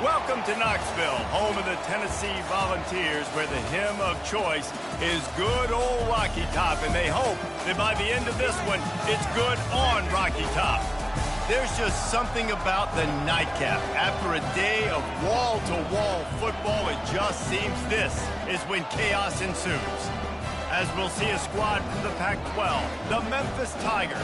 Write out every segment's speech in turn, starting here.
Welcome to Knoxville, home of the Tennessee Volunteers, where the hymn of choice is good old Rocky Top, and they hope that by the end of this one, it's good on Rocky Top. There's just something about the nightcap. After a day of wall-to-wall football, it just seems this is when chaos ensues. As we'll see a squad from the Pac-12, the Memphis Tigers,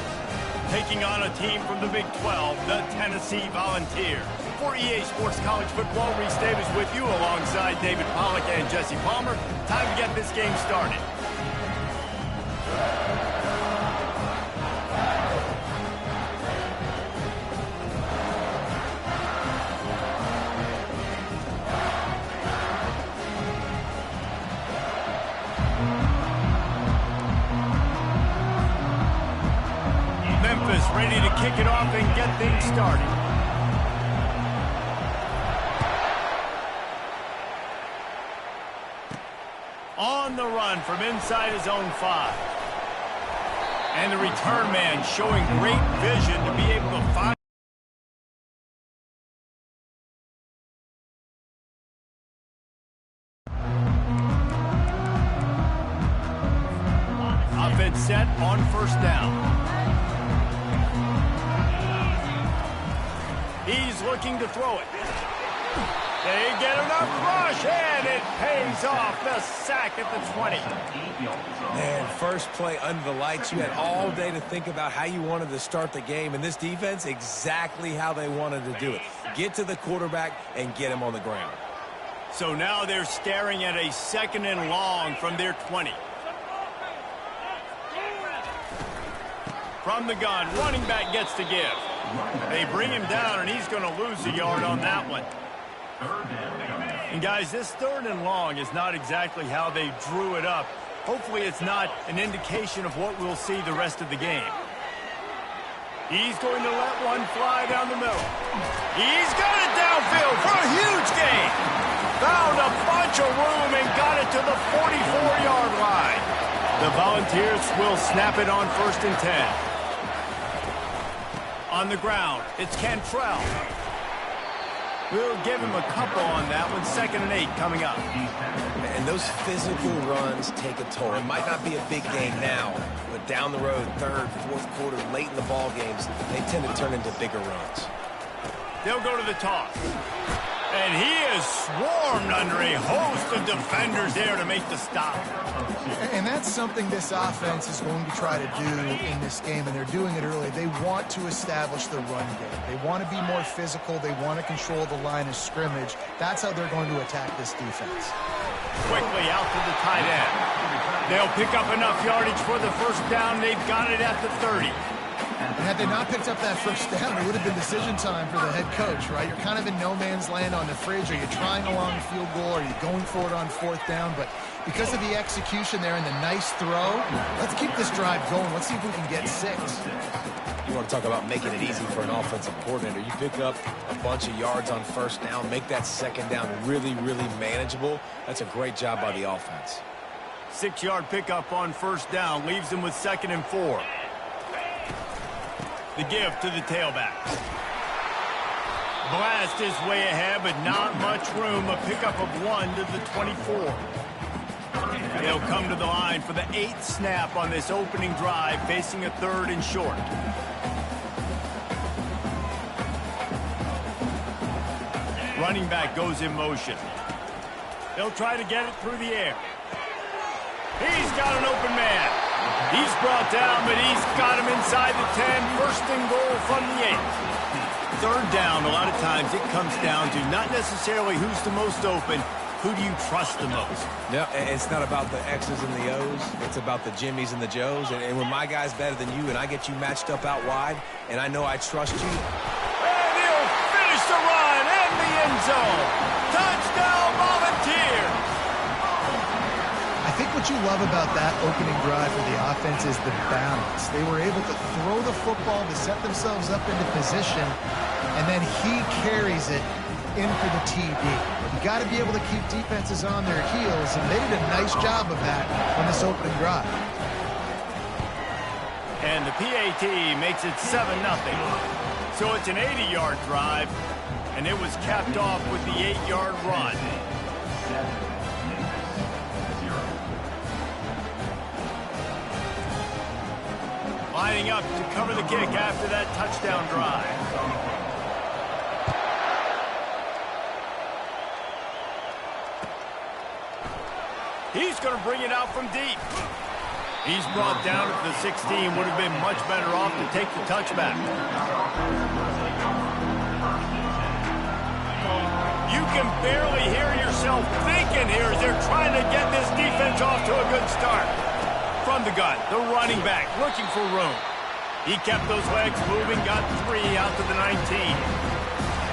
taking on a team from the Big 12, the Tennessee Volunteers. For EA Sports College Football, Reese Davis with you alongside David Pollack and Jesse Palmer. Time to get this game started. Memphis ready to kick it off and get things started. On the run from inside his own 5. And the return man showing great vision to be able to find. Offense set on first down. He's looking to throw it. They get enough rush, and it pays off. The sack at the 20. Man, first play under the lights. You had all day to think about how you wanted to start the game, and this defense, exactly how they wanted to do it. Get to the quarterback and get him on the ground. So now they're staring at a 2nd and long from their 20. From the gun, running back gets to give. They bring him down, and he's going to lose a yard on that one. And guys, this 3rd and long is not exactly how they drew it up. Hopefully it's not an indication of what we'll see the rest of the game. He's going to let one fly down the middle. He's got it downfield for a huge gain. Found a bunch of room and got it to the 44-yard line. The Volunteers will snap it on 1st and 10. On the ground, it's Cantrell. We'll give him a couple on that one. 2nd and 8 coming up. And those physical runs take a toll. It might not be a big game now, but down the road, 3rd, 4th quarter, late in the ball games, they tend to turn into bigger runs. They'll go to the toss. And he is swarmed under a host of defenders there to make the stop. And that's something this offense is going to try to do in this game, and they're doing it early. They want to establish the run game. They want to be more physical. They want to control the line of scrimmage. That's how they're going to attack this defense. Quickly out to the tight end. They'll pick up enough yardage for the 1st down. They've got it at the 30. And had they not picked up that 1st down, it would have been decision time for the head coach, right? You're kind of in no man's land on the fridge. Are you trying a long field goal? Are you going for it on 4th down? But because of the execution there and the nice throw, let's keep this drive going. Let's see if we can get 6. You want to talk about making it easy for an offensive coordinator. You pick up a bunch of yards on 1st down, make that 2nd down really, really manageable. That's a great job by the offense. 6-yard pickup on 1st down leaves them with 2nd and 4. The give to the tailback. Blast is way ahead, but not much room. A pickup of 1 to the 24. They'll come to the line for the 8th snap on this opening drive, facing a 3rd and short. Running back goes in motion. They'll try to get it through the air. He's got an open man. He's brought down, but he's got him inside the 10. 1st and goal from the 8. 3rd down, a lot of times it comes down to not necessarily who's the most open, who do you trust the most? No, it's not about the X's and the O's. It's about the Jimmys and the Joes. And when my guy's better than you and I get you matched up out wide, and I know I trust you. And he'll finish the run in the end zone. Touchdown, Volunteers! I think what you love about that opening drive for the offense is the balance. They were able to throw the football to set themselves up into position, and then he carries it in for the TD. You got to be able to keep defenses on their heels, and they did a nice job of that on this opening drive. And the PAT makes it 7-0. So it's an 80-yard drive, and it was capped off with the 8-yard run. Lining up to cover the kick after that touchdown drive. He's going to bring it out from deep. He's brought down at the 16. Would have been much better off to take the touchback. You can barely hear yourself thinking here as they're trying to get this defense off to a good start. From the gun, the running back looking for room. He kept those legs moving, got 3 out to the 19.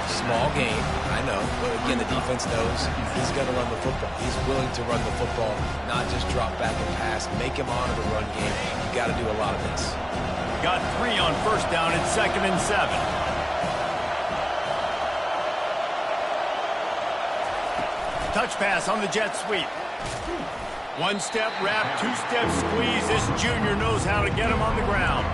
Small game, I know, but again, the defense knows he's going to run the football. He's willing to run the football, not just drop back and pass, make him honor the run game. You got to do a lot of this. Got 3 on first down and 2nd and 7. Touch pass on the jet sweep. 1-step wrap, 2-step squeeze. This junior knows how to get him on the ground.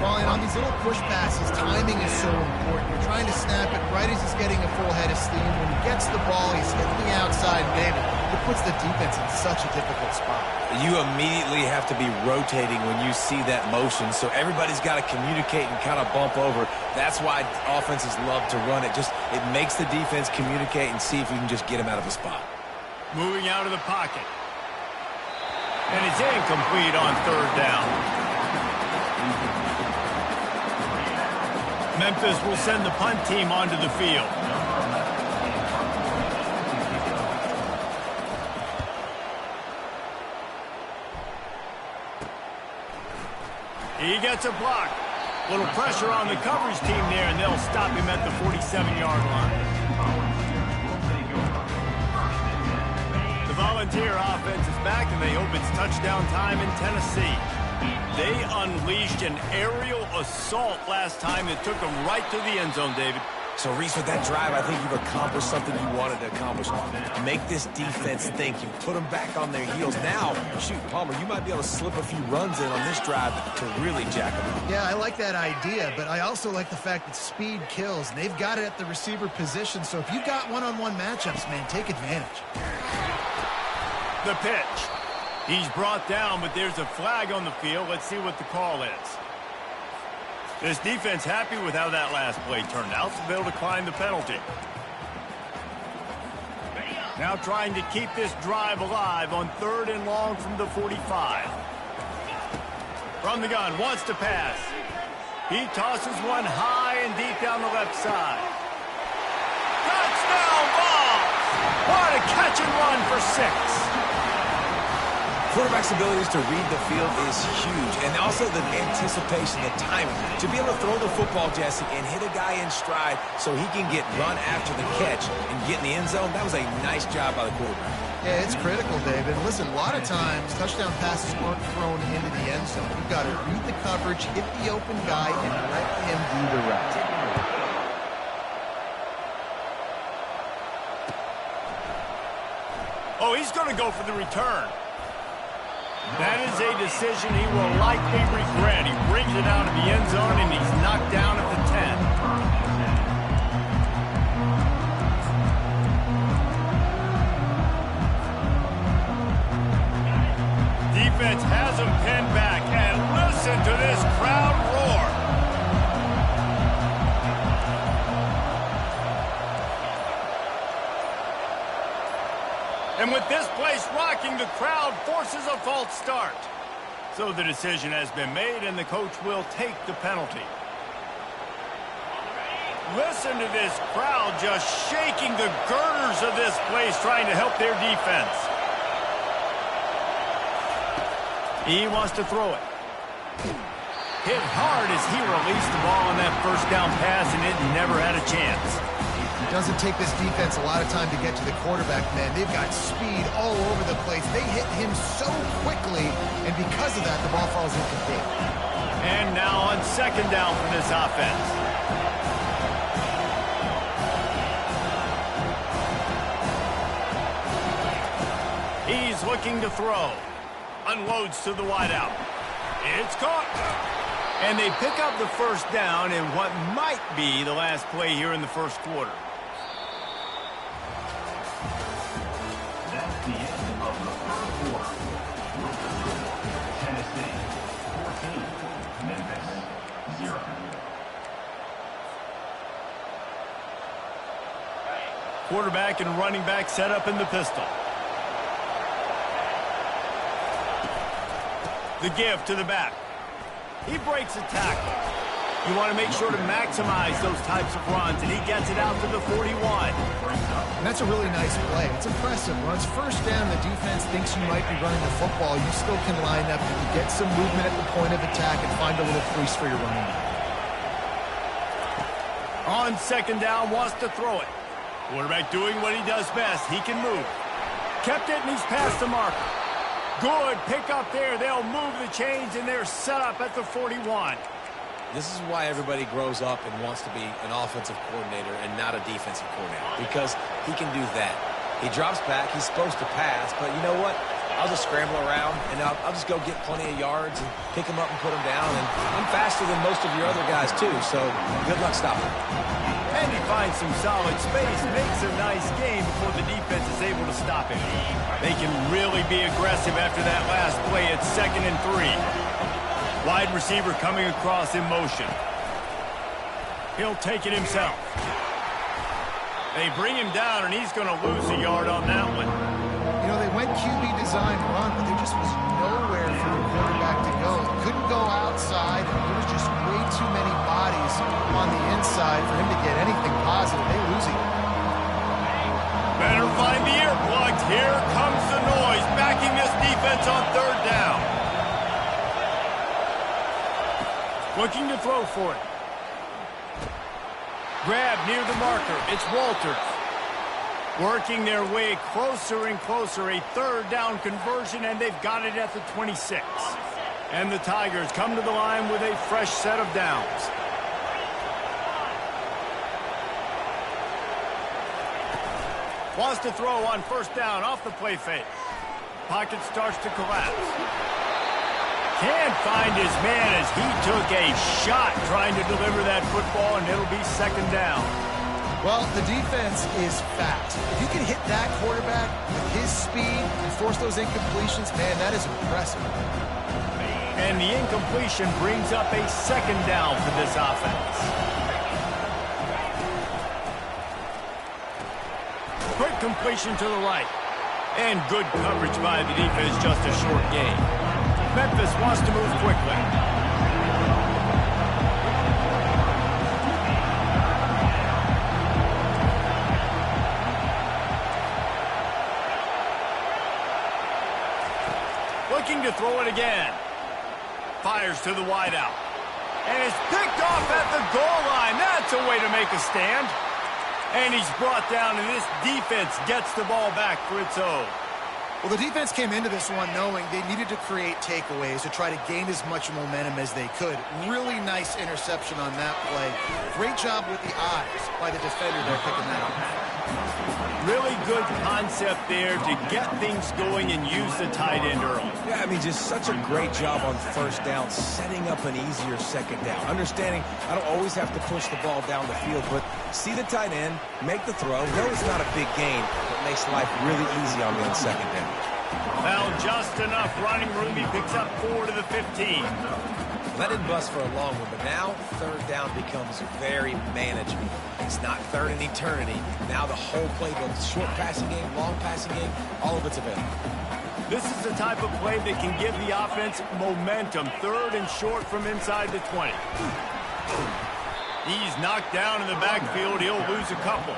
Well, and on these little push passes, timing is so important. You're trying to snap it right as he's getting a full head of steam. When he gets the ball, he's hitting the outside, David. It puts the defense in such a difficult spot. You immediately have to be rotating when you see that motion, so everybody's got to communicate and kind of bump over. That's why offenses love to run it. It makes the defense communicate and see if you can just get him out of a spot. Moving out of the pocket. And it's incomplete on 3rd down. Memphis will send the punt team onto the field. He gets a block. Little pressure on the coverage team there, and they'll stop him at the 47-yard line. The Volunteer offense is back, and they hope it's touchdown time in Tennessee. They unleashed an aerial assault last time that took them right to the end zone, David. So, Reese, with that drive, I think you've accomplished something you wanted to accomplish. Make this defense think. You put them back on their heels. Now, shoot, Palmer, you might be able to slip a few runs in on this drive to really jack them up. Yeah, I like that idea, but I also like the fact that speed kills. And they've got it at the receiver position, so if you've got one-on-one matchups, man, take advantage. The pitch. He's brought down, but there's a flag on the field. Let's see what the call is. This defense happy with how that last play turned out, so they'll decline the penalty. Now trying to keep this drive alive on 3rd and long from the 45. From the gun, wants to pass. He tosses one high and deep down the left side. Touchdown ball! What a catch and run for 6. Quarterback's abilities to read the field is huge, and also the anticipation, the timing. To be able to throw the football, Jesse, and hit a guy in stride so he can get run after the catch and get in the end zone, that was a nice job by the quarterback. Yeah, it's critical, David. Listen, a lot of times, touchdown passes aren't thrown into the end zone. You've got to read the coverage, hit the open guy, and let him do the rest. Oh, he's going to go for the return. That is a decision he will likely regret. He brings it out of the end zone, and he's knocked down at the 10. Defense has him pinned back, and listen to this crowd roar. And with this place rocking, the crowd forces a false start. So the decision has been made, and the coach will take the penalty. Listen to this crowd just shaking the girders of this place, trying to help their defense. He wants to throw it. Hit hard as he released the ball on that first down pass, and it never had a chance. It doesn't take this defense a lot of time to get to the quarterback, man. They've got speed all over the place. They hit him so quickly, and because of that, the ball falls incomplete. And now on 2nd down for this offense. He's looking to throw. Unloads to the wideout. It's caught. And they pick up the first down in what might be the last play here in the first quarter. quarterback and running back set up in the pistol. The give to the back. He breaks a tackle. You want to make sure to maximize those types of runs, and he gets it out to the 41. And that's a really nice play. It's impressive. Runs first down, the defense thinks you might be running the football. You still can line up and get some movement at the point of attack and find a little crease for your running back. On second down, wants to throw it. Quarterback doing what he does best. He can move. Kept it, and he's past the marker. Good pick up there. They'll move the chains, and they're set up at the 41. This is why everybody grows up and wants to be an offensive coordinator and not a defensive coordinator, because he can do that. He drops back. He's supposed to pass, but you know what? I'll just scramble around, and I'll just go get plenty of yards and pick him up and put him down. And I'm faster than most of your other guys, too, so good luck stopping. And he finds some solid space, makes a nice game before the defense is able to stop him. They can really be aggressive after that last play. It's 2nd and 3. Wide receiver coming across in motion. He'll take it himself. They bring him down, and he's going to lose a yard on that one. You know, they went QB design run, but there just was nowhere for the quarterback to go. Couldn't go outside, and there was just way too many bodies on the inside for him to get anything positive. They lose it. Better find the earplugs. Here comes the noise, backing this defense on 3rd down. Looking to throw for it. Grab near the marker. It's Walters. Working their way closer and closer. A 3rd down conversion, and they've got it at the 26. And the Tigers come to the line with a fresh set of downs. Wants to throw on 1st down off the play fake. Pocket starts to collapse. Can't find his man as he took a shot trying to deliver that football, and it'll be 2nd down. Well, the defense is fast. If you can hit that quarterback with his speed and force those incompletions, man, that is impressive. And the incompletion brings up a 2nd down for this offense. Quick completion to the right. And good coverage by the defense, just a short gain. Memphis wants to move quickly. Looking to throw it again. Fires to the wideout. And it's picked off at the goal line. That's a way to make a stand. And he's brought down, and this defense gets the ball back for its own. Well, the defense came into this one knowing they needed to create takeaways to try to gain as much momentum as they could. Really nice interception on that play. Great job with the eyes by the defender there picking that up. Really good concept there to get things going and use the tight end early. Yeah, I mean, just such a great job on 1st down, setting up an easier 2nd down. Understanding I don't always have to push the ball down the field, but see the tight end, make the throw. No, it's not a big gain, but makes life really easy on me on 2nd down. Well, just enough running room. He picks up 4 to the 15. Let it bust for a long one, but now 3rd down becomes very manageable. It's not 3rd in eternity. Now the whole playbook, short passing game, long passing game, all of it's available. This is the type of play that can give the offense momentum. 3rd and short from inside the 20. He's knocked down in the backfield. He'll lose a couple.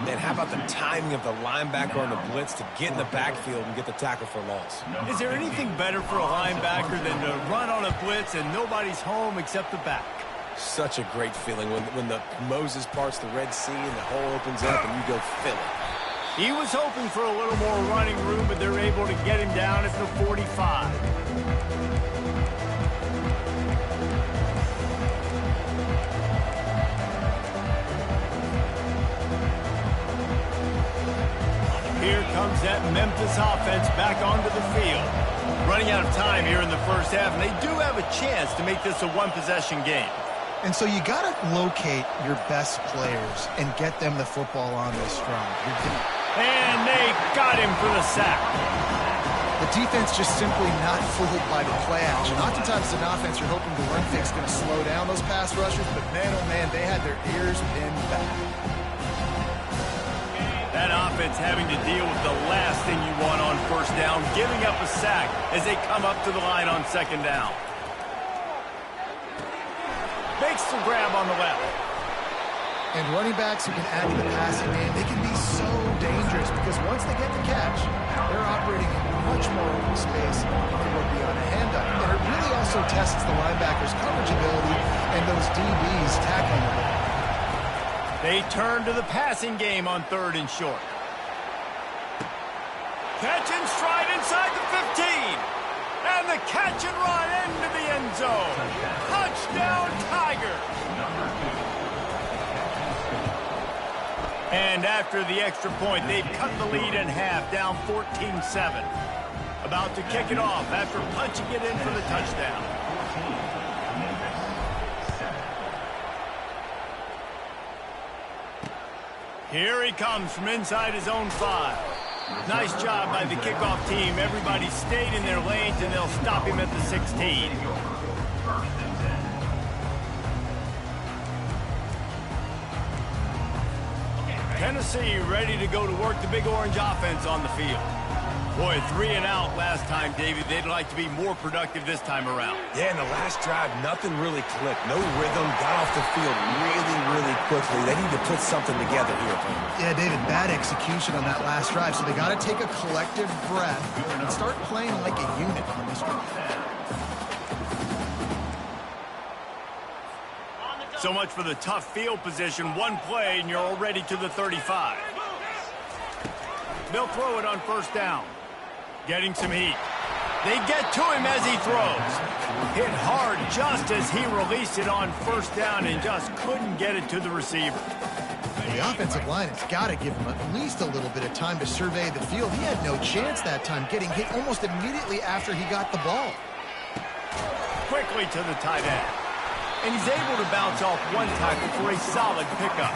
Man, how about the timing of the linebacker on the blitz to get in the backfield and get the tackle for loss? Is there anything better for a linebacker than to run on a blitz and nobody's home except the back? Such a great feeling when the Moses parts the Red Sea and the hole opens up and you go fill it. He was hoping for a little more running room, but they're able to get him down at the 45. Here comes that Memphis offense back onto the field. Running out of time here in the 1st half, and they do have a chance to make this a one-possession game. And so you got to locate your best players and get them the football on this drive. And they got him for the sack. The defense just simply not fooled by the play action. Oftentimes as an offense, you're hoping the run fix going to slow down those pass rushers, but man, oh man, they had their ears pinned back. That offense having to deal with the last thing you want on first down, giving up a sack as they come up to the line on second down. Makes the grab on the left. And running backs who can add to the passing game, they can be so dangerous because once they get the catch, they're operating in much more open space than they would be on a handoff. And it really also tests the linebackers' coverage ability and those DBs tackling ability. They turn to the passing game on 3rd and short. Catch and stride inside the 15. And the catch and run into the end zone. Touchdown, Tigers. And after the extra point, they've cut the lead in half, down 14-7. About to kick it off after punching it in for the touchdown. Here he comes from inside his own 5. Nice job by the kickoff team. Everybody stayed in their lanes, and they'll stop him at the 16. Tennessee ready to go to work the Big Orange offense on the field. Boy, 3 and out last time, David. They'd like to be more productive this time around. Yeah, in the last drive, nothing really clicked. No rhythm, got off the field really quickly. They need to put something together here. Yeah, David, bad execution on that last drive, so they got to take a collective breath and start playing like a unit on this one. So much for the tough field position. One play, and you're already to the 35. They'll throw it on first down. Getting some heat. They get to him as he throws. Hit hard just as he released it on first down and just couldn't get it to the receiver. The offensive line has got to give him at least a little bit of time to survey the field. He had no chance that time, getting hit almost immediately after he got the ball. Quickly to the tight end. And he's able to bounce off one tackle for a solid pickup.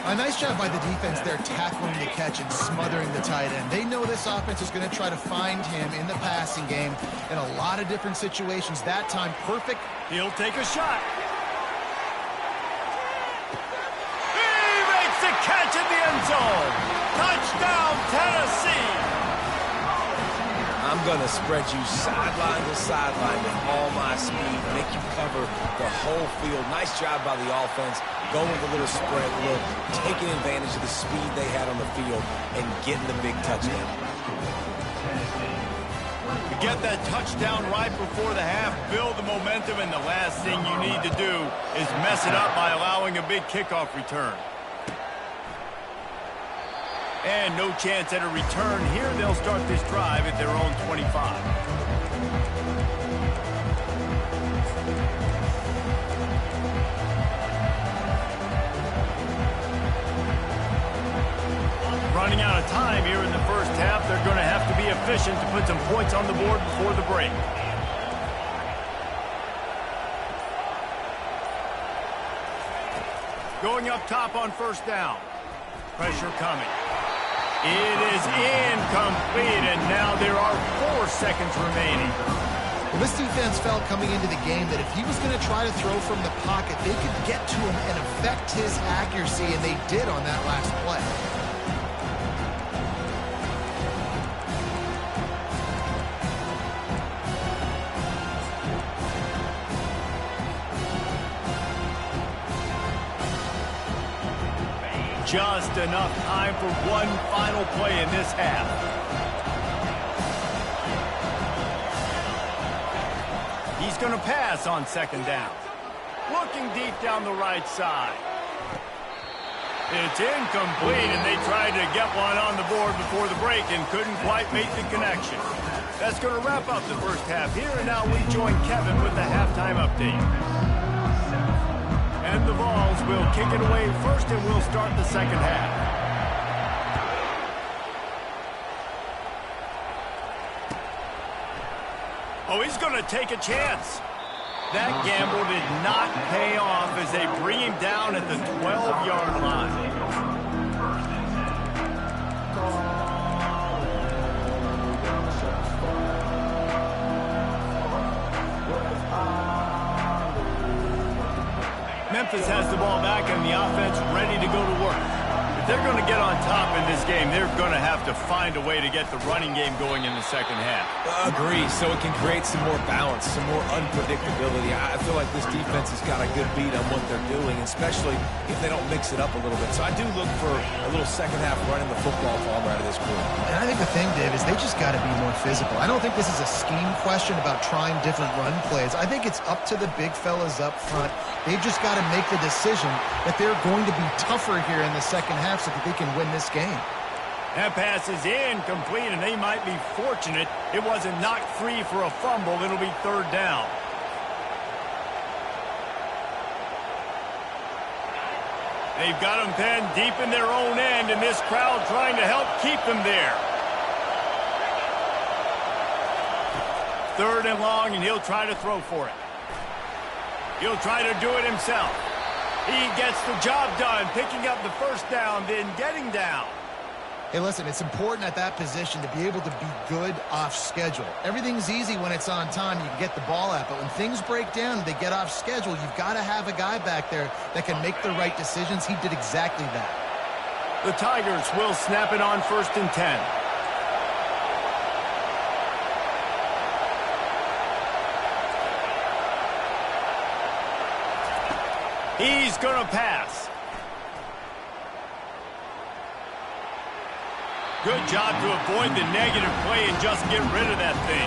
A nice job by the defense there tackling the catch and smothering the tight end. They know this offense is going to try to find him in the passing game in a lot of different situations. That time, perfect. He'll take a shot. He makes the catch in the end zone. Touchdown, Tennessee. I'm going to spread you sideline to sideline with all my speed, make you cover the whole field. Nice job by the offense, going with a little spread look, taking advantage of the speed they had on the field, and getting the big touchdown. To get that touchdown right before the half, build the momentum, and the last thing you need to do is mess it up by allowing a big kickoff return. And no chance at a return here. They'll start this drive at their own 25. Running out of time here in the first half. They're going to have to be efficient to put some points on the board before the break. Going up top on first down. Pressure coming. It is incomplete, and now there are 4 seconds remaining. Well, this defense felt coming into the game that if he was going to try to throw from the pocket, they could get to him and affect his accuracy, and they did on that last play. Just enough time for one final play in this half. He's going to pass on second down. Looking deep down the right side. It's incomplete, and they tried to get one on the board before the break and couldn't quite make the connection. That's going to wrap up the first half here, and now we join Kevin with the halftime update. And the Vols will kick it away first, and we'll start the second half. Oh, he's going to take a chance. That gamble did not pay off as they bring him down at the 12-yard line. Memphis has the ball back, and the offense ready to go to work. If they're going to get on top in this game, they're going to have to find a way to get the running game going in the second half. Agree, so it can create some more balance, some more unpredictability. I feel like this defense has got a good beat on what they're doing, especially if they don't mix it up a little bit. So I do look for a little second half running the football farm out of this group. And I think the thing, Dave, is they just got to be more physical. I don't think this is a scheme question about trying different run plays. I think it's up to the big fellas up front. They've just got to make the decision that they're going to be tougher here in the second half so that they can win this game. That pass is incomplete, and they might be fortunate it wasn't knocked free for a fumble. It'll be third down. They've got them pinned deep in their own end, and this crowd trying to help keep them there. Third and long, and he'll try to throw for it. He'll try to do it himself. He gets the job done, picking up the first down, then getting down. Hey, listen, it's important at that position to be able to be good off schedule. Everything's easy when it's on time. You can get the ball out. But when things break down and they get off schedule, you've got to have a guy back there that can make the right decisions. He did exactly that. The Tigers will snap it on 1st and 10. He's going to pass. Good job to avoid the negative play and just get rid of that thing.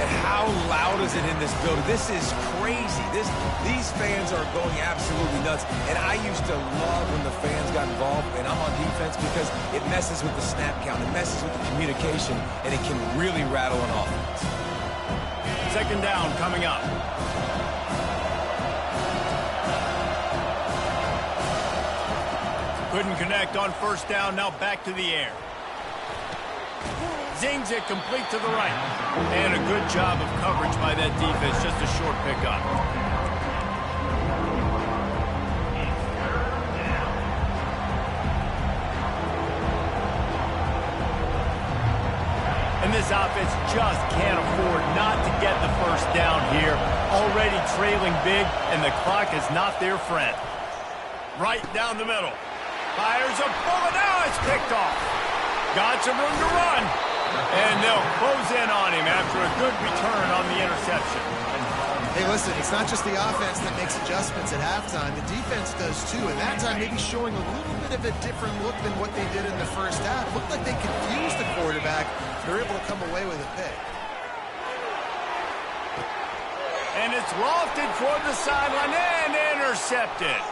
And how loud is it in this building? This is crazy. These fans are going absolutely nuts. And I used to love when the fans got involved, and I'm on defense, because it messes with the snap count. It messes with the communication, and it can really rattle an offense. Second down coming up. Couldn't connect on first down, now back to the air. Zings it complete to the right. And a good job of coverage by that defense, just a short pickup. And this offense just can't afford not to get the first down here. Already trailing big, and the clock is not their friend. Right down the middle. Fires a bullet. Now it's picked off. Got some room to run. And they'll close in on him after a good return on the interception. Hey, listen, it's not just the offense that makes adjustments at halftime. The defense does too. And that time maybe showing a little bit of a different look than what they did in the first half. Looked like they confused the quarterback. They're able to come away with a pick. And it's lofted toward the sideline and intercepted.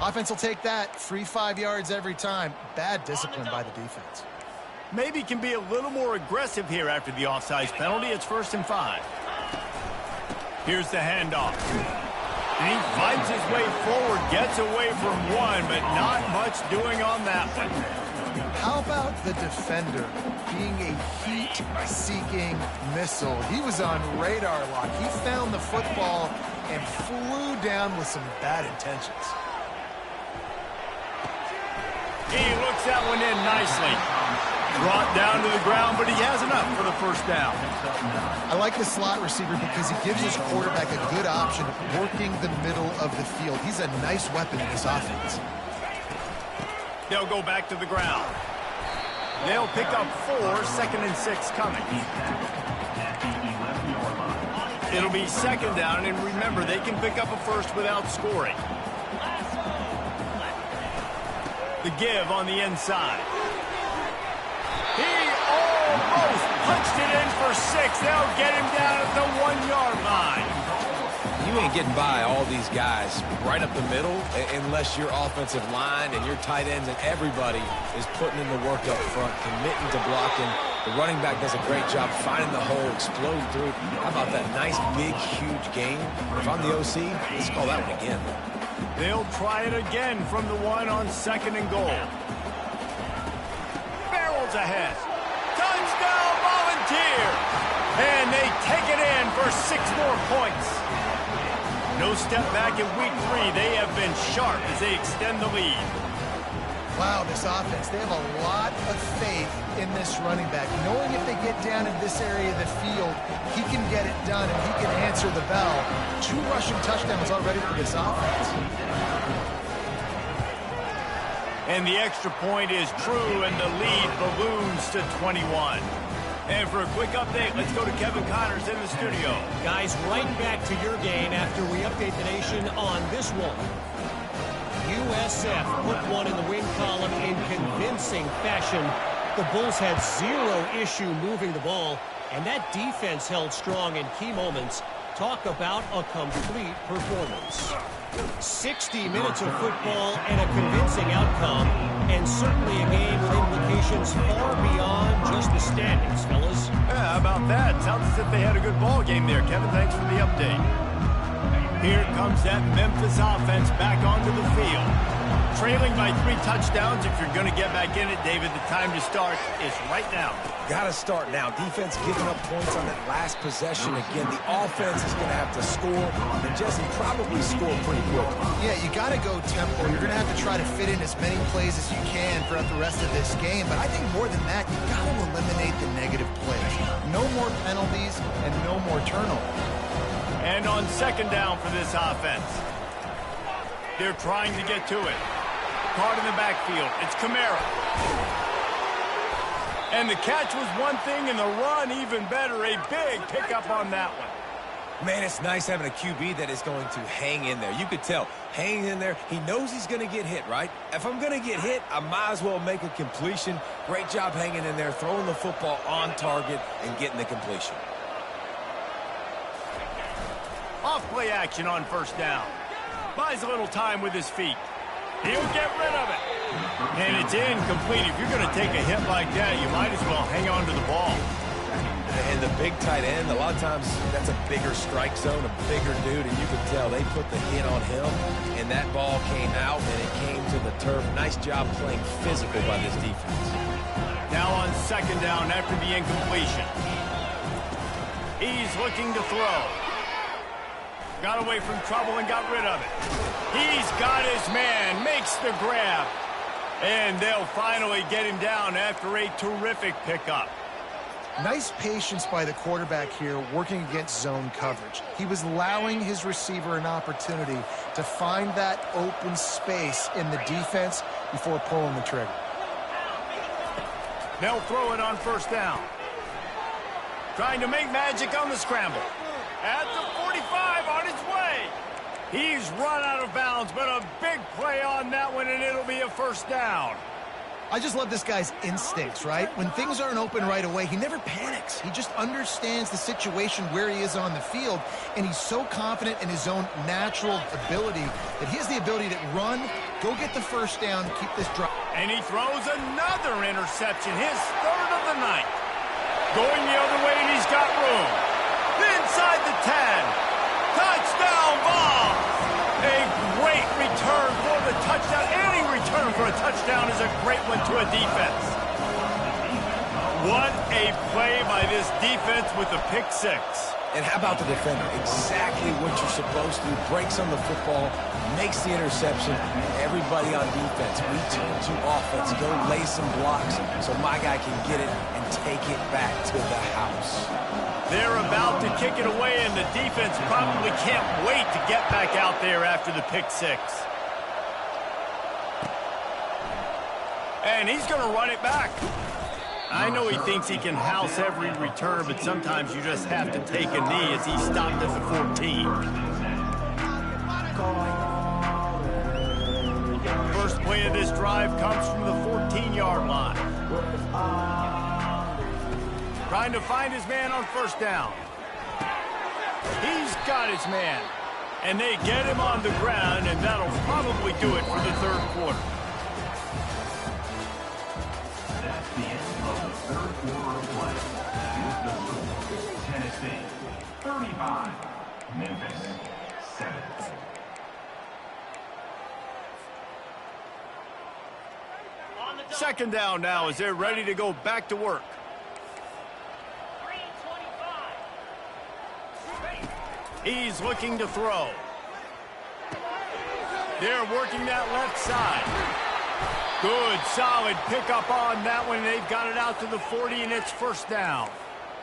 Offense will take that. Free 5 yards every time. Bad discipline by the defense. Maybe can be a little more aggressive here after the offsides penalty. It's 1st and 5. Here's the handoff. And he fights his way forward, gets away from one, but not much doing on that one. How about the defender being a heat-seeking missile? He was on radar lock. He found the football and flew down with some bad intentions. He looks that one in nicely. Brought down to the ground, but he has enough for the first down. I like the slot receiver because he gives his quarterback a good option working the middle of the field. He's a nice weapon in this offense. They'll go back to the ground. They'll pick up 4, 2nd and 6 coming. It'll be 2nd down, and remember, they can pick up a first without scoring. The give on the inside. He almost punched it in for 6. They'll get him down at the 1-yard line. You ain't getting by all these guys right up the middle unless your offensive line and your tight ends and everybody is putting in the work up front, committing to blocking. The running back does a great job finding the hole, exploding through. How about that nice, big, huge gain? If I'm the OC, let's call that one again. They'll try it again from the 1 on 2nd and goal. Barrels ahead. Touchdown, Volunteers! And they take it in for 6 more points. No step back in week 3. They have been sharp as they extend the lead. Wow, this offense, they have a lot of faith in this running back. Knowing if they get down in this area of the field, he can get it done and he can answer the bell. 2 rushing touchdowns already for this offense. And the extra point is true, and the lead balloons to 21. And for a quick update, let's go to Kevin Connors in the studio. Guys, right back to your game after we update the nation on this one. USF put one in the win column in convincing fashion. The Bulls had zero issue moving the ball, and that defense held strong in key moments. Talk about a complete performance. 60 minutes of football and a convincing outcome, and certainly a game with implications far beyond just the standings, fellas. Yeah, how about that? Sounds as if they had a good ball game there. Kevin, thanks for the update. Here comes that Memphis offense back onto the field. Trailing by 3 touchdowns. If you're going to get back in it, David, the time to start is right now. Got to start now. Defense giving up points on that last possession. Again, the offense is going to have to score, and Jesse probably score pretty quick. Yeah, you got to go tempo. You're going to have to try to fit in as many plays as you can throughout the rest of this game. But I think more than that, you got to eliminate the negative plays. No more penalties and no more turnovers. And on second down for this offense, they're trying to get to it. Caught in the backfield. It's Kamara. And the catch was one thing, and the run even better. A big pickup on that one. Man, it's nice having a QB that is going to hang in there. You could tell, hanging in there, he knows he's going to get hit, right? If I'm going to get hit, I might as well make a completion. Great job hanging in there, throwing the football on target, and getting the completion. Off play action on first down. Buys a little time with his feet. He'll get rid of it. And it's incomplete. If you're going to take a hit like that, you might as well hang on to the ball. And the big tight end, a lot of times that's a bigger strike zone, a bigger dude, and you can tell they put the hit on him, and that ball came out, and it came to the turf. Nice job playing physical by this defense. Now on second down after the incompletion. He's looking to throw. Got away from trouble and got rid of it. He's got his man, makes the grab. And they'll finally get him down after a terrific pickup. Nice patience by the quarterback here working against zone coverage. He was allowing his receiver an opportunity to find that open space in the defense before pulling the trigger. They'll throw it on first down. Trying to make magic on the scramble. At the 45, on his way. He's run out of bounds, but a big play on that one, and it'll be a first down. I just love this guy's instincts, right? When things aren't open right away, he never panics. He just understands the situation where he is on the field, and he's so confident in his own natural ability that he has the ability to run, go get the first down, keep this drive. And he throws another interception, his third of the night. Going the other way, and he's got room. Inside the 10. Touchdown ball. A great return for the touchdown. Any return for a touchdown is a great one to a defense. What a play by this defense with the pick six. And how about the defender? Exactly what you're supposed to do. Breaks on the football, makes the interception. Everybody on defense, we turn to offense. Go lay some blocks so my guy can get it and take it back to the house. They're about to kick it away, and the defense probably can't wait to get back out there after the pick six. And he's going to run it back. I know he thinks he can house every return, but sometimes you just have to take a knee as he stopped at the 14. First play of this drive comes from the 14-yard line. Trying to find his man on first down. He's got his man. And they get him on the ground, and that'll probably do it for the third quarter. That's the end of the third quarter of play. Tennessee, 35. Memphis, 7. Second down now as they're ready to go back to work. He's looking to throw. They're working that left side. Good, solid pickup on that one. They've got it out to the 40, and it's first down.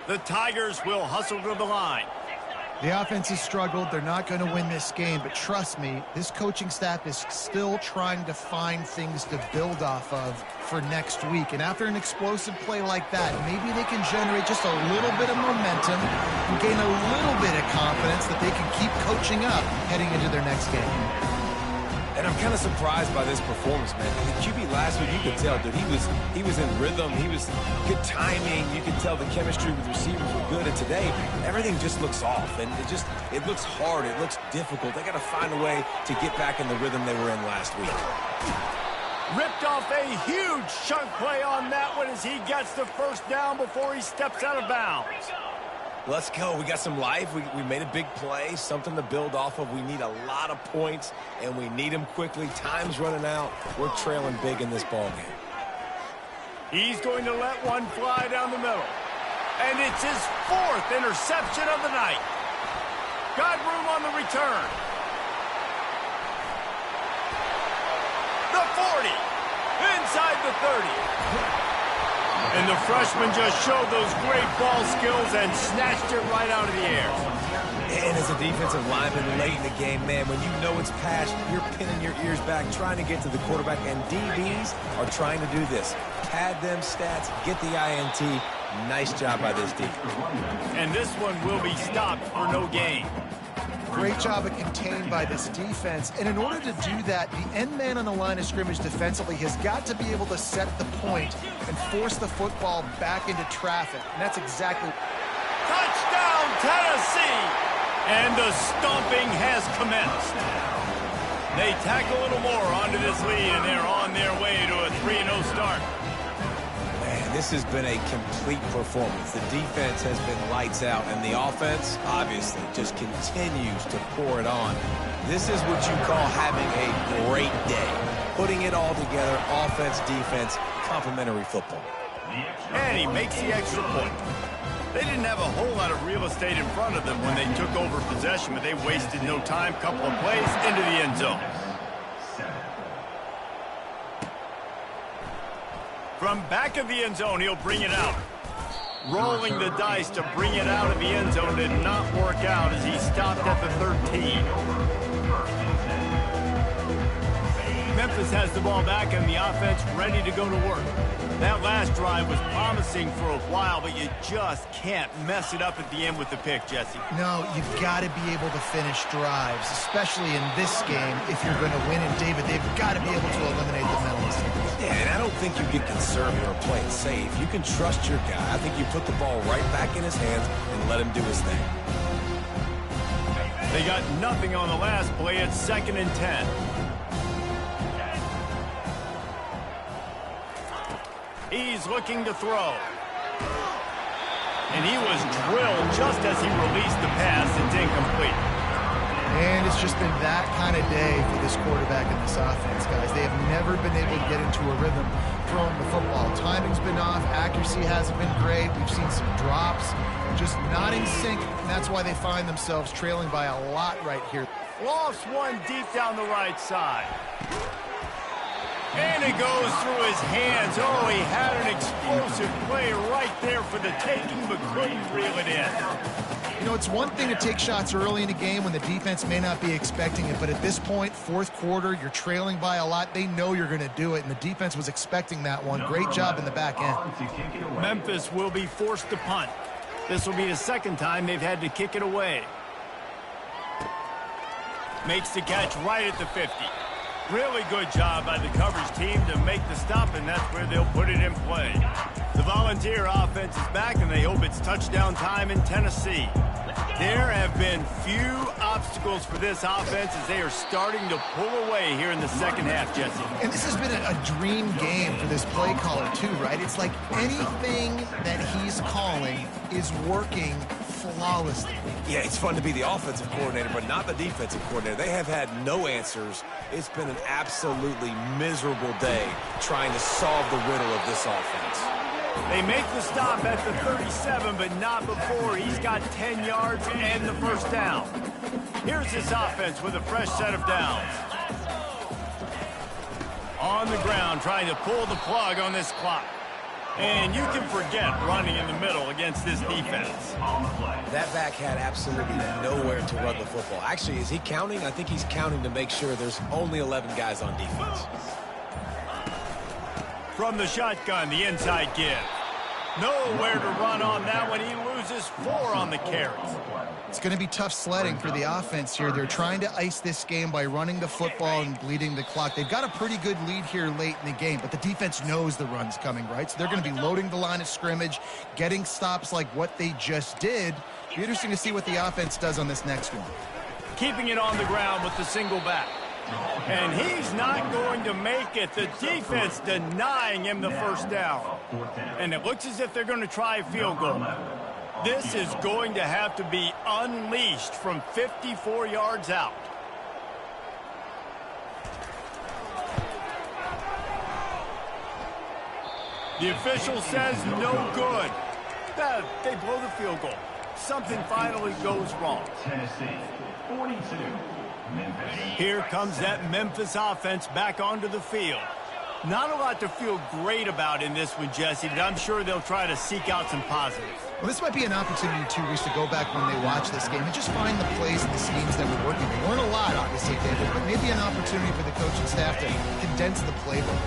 The Tigers will hustle to the line. The offense has struggled. They're not going to win this game, but trust me, this coaching staff is still trying to find things to build off of for next week. And after an explosive play like that, maybe they can generate just a little bit of momentum and gain a little bit of confidence that they can keep coaching up heading into their next game. And I'm kind of surprised by this performance, man. The QB last week, you could tell, dude, he was in rhythm. He was good timing. You could tell the chemistry with receivers were good. And today, everything just looks off. And it looks hard. It looks difficult. They got to find a way to get back in the rhythm they were in last week. Ripped off a huge chunk play on that one as he gets the first down before he steps out of bounds. Let's go. We got some life. We made a big play, something to build off of. We need a lot of points, and we need them quickly. Time's running out. We're trailing big in this ball game. He's going to let one fly down the middle. And it's his 4th interception of the night. Got room on the return. The 40. Inside the 30. And the freshman just showed those great ball skills and snatched it right out of the air. And as a defensive lineman late in the game, man, when you know it's pass, you're pinning your ears back, trying to get to the quarterback. And DBs are trying to do this. Pad them stats, get the INT. Nice job by this defense. And this one will be stopped for no gain. Great job of contained by this defense. And in order to do that, the end man on the line of scrimmage defensively has got to be able to set the point and force the football back into traffic. And that's exactly... Touchdown, Tennessee! And the stomping has commenced. They tack a little more onto this lead, and they're on their way to a 3-0 start. Man, this has been a complete performance. The defense has been lights out, and the offense, obviously, just continues to pour it on. This is what you call having a great day. Putting it all together, offense, defense, complementary football. And he makes the extra point. They didn't have a whole lot of real estate in front of them when they took over possession, but they wasted no time. Couple of plays into the end zone. From back of the end zone, he'll bring it out. Rolling the dice to bring it out of the end zone did not work out as he stopped at the 13. Memphis has the ball back and the offense ready to go to work. That last drive was promising for a while, but you just can't mess it up at the end with the pick, Jesse. No, you've got to be able to finish drives, especially in this game if you're going to win. And David, they've got to be able to eliminate the penalties. Yeah, and I don't think you get conservative or play it safe. You can trust your guy. I think you put the ball right back in his hands and let him do his thing. They got nothing on the last play. It's 2nd and 10. He's looking to throw. And he was drilled just as he released the pass. It's incomplete. And it's just been that kind of day for this quarterback and this offense, guys. They have never been able to get into a rhythm throwing the football. Timing's been off. Accuracy hasn't been great. We've seen some drops. Just not in sync. And that's why they find themselves trailing by a lot right here. Lofts one deep down the right side. And it goes through his hands. Oh, he had an explosive play right there for the taking, but couldn't reel it in. You know, it's one thing to take shots early in a game when the defense may not be expecting it, but at this point, 4th quarter, you're trailing by a lot. They know you're going to do it, and the defense was expecting that one. Great job in the back end. Memphis will be forced to punt. This will be the 2nd time they've had to kick it away. Makes the catch right at the 50. Really good job by the coverage team to make the stop, and that's where they'll put it in play. The Volunteer offense is back, and they hope it's touchdown time in Tennessee. There have been few obstacles for this offense as they are starting to pull away here in the 2nd half, Jesse. And this has been a dream game for this play caller, too, right? It's like anything that he's calling is working flawlessly. Yeah, it's fun to be the offensive coordinator, but not the defensive coordinator. They have had no answers. It's been an absolutely miserable day trying to solve the riddle of this offense. They make the stop at the 37, but not before he's got 10 yards and the first down. Here's this offense with a fresh set of downs. On the ground, trying to pull the plug on this clock. And you can forget running in the middle against this defense. That back had absolutely nowhere to run the football. Actually, is he counting? I think he's counting to make sure there's only 11 guys on defense. From the shotgun, the inside give. Nowhere to run on that one. He loses 4 on the carries. It's going to be tough sledding for the offense here. They're trying to ice this game by running the football and bleeding the clock. They've got a pretty good lead here late in the game, but the defense knows the run's coming, right? So they're going to be loading the line of scrimmage, getting stops like what they just did. Be interesting to see what the offense does on this next one. Keeping it on the ground with the single back. And he's not going to make it. The defense denying him the first down. And it looks as if they're going to try a field goal. This is going to have to be unleashed from 54 yards out. The official says no good. They blow the field goal. Something finally goes wrong. Tennessee, 42. Here comes that Memphis offense back onto the field. Not a lot to feel great about in this one, Jesse, but I'm sure they'll try to seek out some positives. Well, this might be an opportunity, too, Reese, to go back when they watch this game and just find the plays and the schemes that were working. They weren't a lot, obviously, David, but maybe an opportunity for the coaching staff to condense the playbook.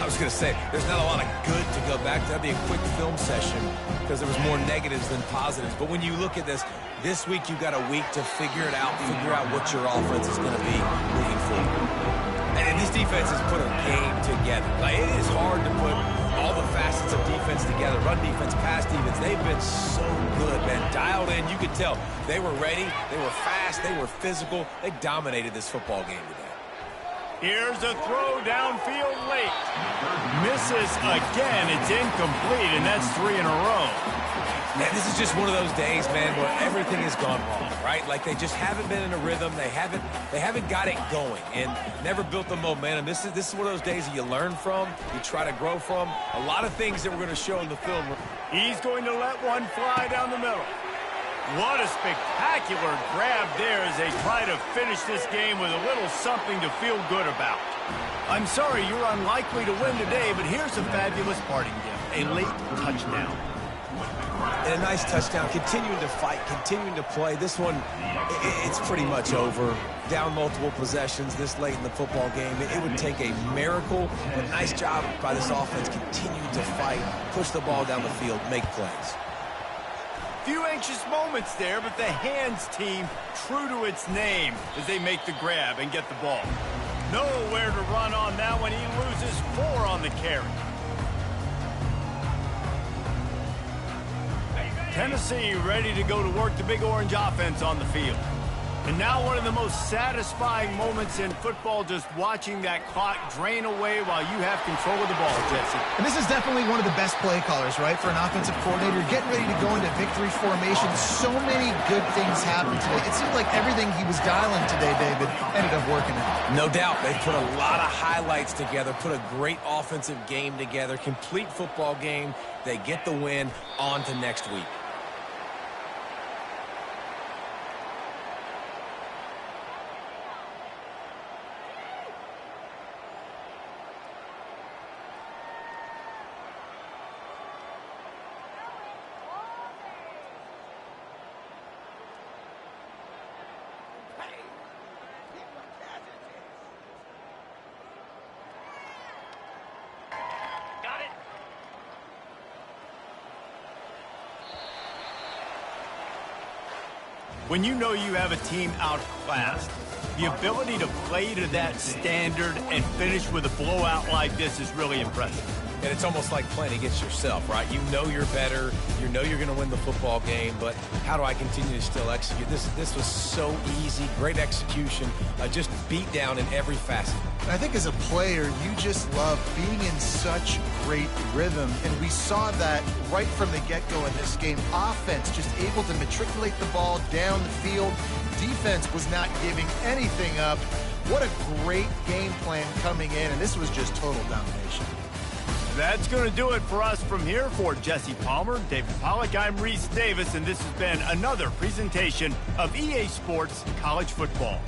I was going to say, there's not a lot of good to go back to. That'd be a quick film session because there was more negatives than positives. But when you look at this week you've got a week to figure it out, figure out what your offense is going to be moving forward. And this defense has put a game together. Like, it is hard to put all the facets of defense together. Run defense, pass defense. They've been so good, man. Dialed in. You could tell they were ready. They were fast. They were physical. They dominated this football game today. Here's a throw downfield late. Misses again. It's incomplete, and that's 3 in a row. Man, this is just one of those days, man, where everything has gone wrong, right? Like, they just haven't been in a rhythm. They haven't got it going and never built the momentum. This is one of those days that you learn from, you try to grow from. A lot of things that we're going to show in the film. He's going to let one fly down the middle. What a spectacular grab there as they try to finish this game with a little something to feel good about. I'm sorry you're unlikely to win today, but here's a fabulous parting gift, a late touchdown. And a nice touchdown, continuing to fight, continuing to play. This one, it's pretty much over. Down multiple possessions this late in the football game. It would take a miracle, but nice job by this offense, continuing to fight, push the ball down the field, make plays. Few anxious moments there, but the hands team true to its name as they make the grab and get the ball. Nowhere to run on that one. He loses 4 on the carry. Tennessee ready to go to work the Big Orange offense on the field. And now one of the most satisfying moments in football, just watching that clock drain away while you have control of the ball, Jesse. And this is definitely one of the best play callers, right, for an offensive coordinator. Getting ready to go into victory formation. So many good things happened today. It seemed like everything he was dialing today, David, ended up working out. No doubt. They put a lot of highlights together, put a great offensive game together, complete football game. They get the win. On to next week. When you know you have a team outclassed, the ability to play to that standard and finish with a blowout like this is really impressive. And it's almost like playing against yourself, right? You know you're better. You know you're going to win the football game, but how do I continue to still execute? This was so easy, great execution, just beat down in every facet. I think as a player, you just love being in such great rhythm, and we saw that right from the get-go in this game. Offense just able to matriculate the ball down the field. Defense was not giving anything up. What a great game plan coming in, and this was just total domination. That's going to do it for us from here. For Jesse Palmer, David Pollack, I'm Reese Davis, and this has been another presentation of EA Sports College Football.